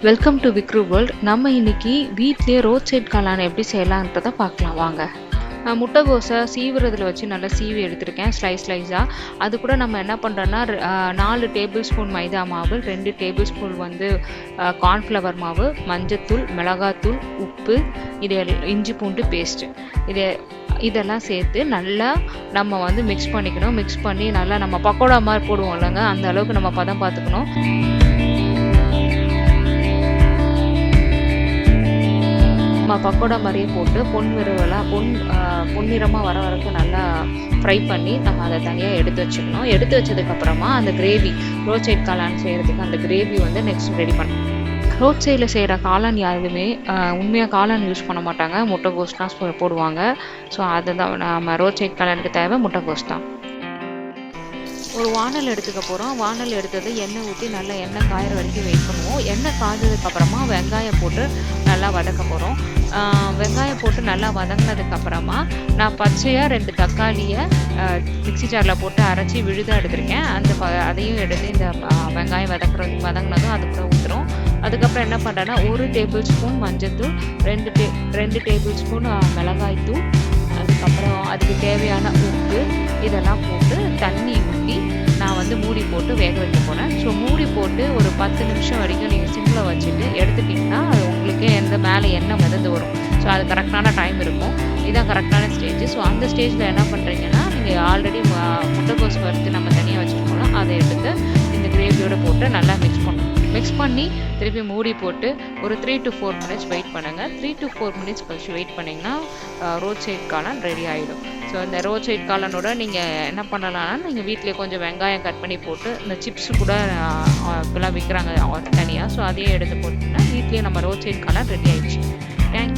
Welcome to விக்ரு world. நம்ம இன்னைக்கு வீட்லேயே ரோட் சைட் காளான் எப்படி செய்யலான்றதை பார்க்கலாம் வாங்க. முட்டைகோஸை சீவுறதுல வச்சு நல்லா சீவி எடுத்திருக்கேன் ஸ்லைஸாக. அது கூட நம்ம என்ன பண்ணுறோன்னா 4 டேபிள் ஸ்பூன் மைதா மாவு, 2 டேபிள் ஸ்பூன் கார்ன்ஃப்ளவர் மாவு, மஞ்சத்தூள், மிளகாத்தூள், உப்பு, இது இஞ்சி பூண்டு பேஸ்ட்டு, இதெல்லாம் சேர்த்து நல்லா நம்ம மிக்ஸ் பண்ணிக்கணும். மிக்ஸ் பண்ணி நல்லா நம்ம பக்கோடா மாதிரி போடுவோம் இல்லைங்க, அந்த அளவுக்கு நம்ம பதம் பார்த்துக்கணும். நம்ம பக்கோடா மாதிரியே போட்டு பொன்னிறமாக வர வரைக்கும் நல்லா ஃப்ரை பண்ணி நம்ம அதை தனியாக எடுத்து வச்சுக்கணும். எடுத்து வச்சதுக்கப்புறமா அந்த கிரேவி, ரோட் சைட் காளான் செய்கிறதுக்கு அந்த கிரேவி நெக்ஸ்ட் ரெடி பண்ணணும். ரோட் சைடில் செய்கிற காளான் யாருமே உண்மையாக காளான் யூஸ் பண்ண மாட்டாங்க, முட்டைகோஸ்லாம் போடுவாங்க. ஸோ அதுதான் நம்ம ரோட் சைட் காளானுக்கு தேவை, முட்டைகோஸ் தான். ஒரு வானல் எடுத்துக்க போகிறோம். வானல் எடுத்தது எண்ணெய் ஊற்றி நல்லா எண்ணெய் காயிற வரைக்கும் வெயிட் பண்ணுவோம். எண்ணெய் காய்ஞ்சதுக்கப்புறமா வெங்காயம் போட்டு நல்லா வதக்க போகிறோம். வெங்காயம் போட்டு நல்லா வதங்கினதுக்கப்புறமா நான் பச்சையாக 2 தக்காளியை மிக்ஸி ஜாரில் போட்டு அரைச்சி விழுதாக எடுத்திருக்கேன். அதையும் எடுத்து இந்த வெங்காயம் வதங்கினதும் அதுக்குள்ளே ஊற்றுறோம். அதுக்கப்புறம் என்ன பண்ணுறேன்னா 1 டேபிள் ஸ்பூன் மஞ்சள்தூள், 2 டேபிள் ஸ்பூன் மிளகாய்த்தூள், அதுக்கப்புறம் அதுக்கு தேவையான உப்பு, இதெல்லாம் போட்டு தண்ணி ஊற்றி நான் மூடி போட்டு வேக வைக்க போகிறேன். ஸோ மூடி போட்டு ஒரு 10 நிமிஷம் வரைக்கும் நீங்கள் சிம்மில் வச்சுட்டு எடுத்துட்டிங்கன்னா அது உங்களுக்கே மேலே எண்ணெய் மிதந்து வரும். ஸோ அது கரெக்டான டைம் இருக்கும். இதுதான் கரெக்டான ஸ்டேஜ். ஸோ அந்த ஸ்டேஜில் என்ன பண்ணுறீங்கன்னா, நீங்கள் ஆல்ரெடி முட்டைகோஸ் வறுத்து நம்ம தனியாக வச்சுருக்கோம்ல, அதை எடுத்து இந்த கிரேவியோடு போட்டு நல்லா மிக்ஸ் பண்ணி திருப்பி மூடி போட்டு ஒரு 3 to 4 மினிட்ஸ் வெயிட் பண்ணுங்கள். 3 to 4 மினிட்ஸ் கழிச்சு வெயிட் பண்ணிங்கன்னா ரோட் சைட் காளான் ரெடி ஆகிடும். ஸோ இந்த ரோட் சைட் காளானோட நீங்கள் என்ன பண்ணலாம்னா, நீங்கள் வீட்டிலே கொஞ்சம் வெங்காயம் கட் பண்ணி போட்டு இந்த சிப்ஸ் கூட இப்போலாம் விற்கிறாங்க தனியாக. ஸோ அதையே எடுத்து போட்டிங்கன்னா வீட்லேயே நம்ம ரோட் சைட் காளான் ரெடி ஆகிடுச்சு. தேங்க்யூ.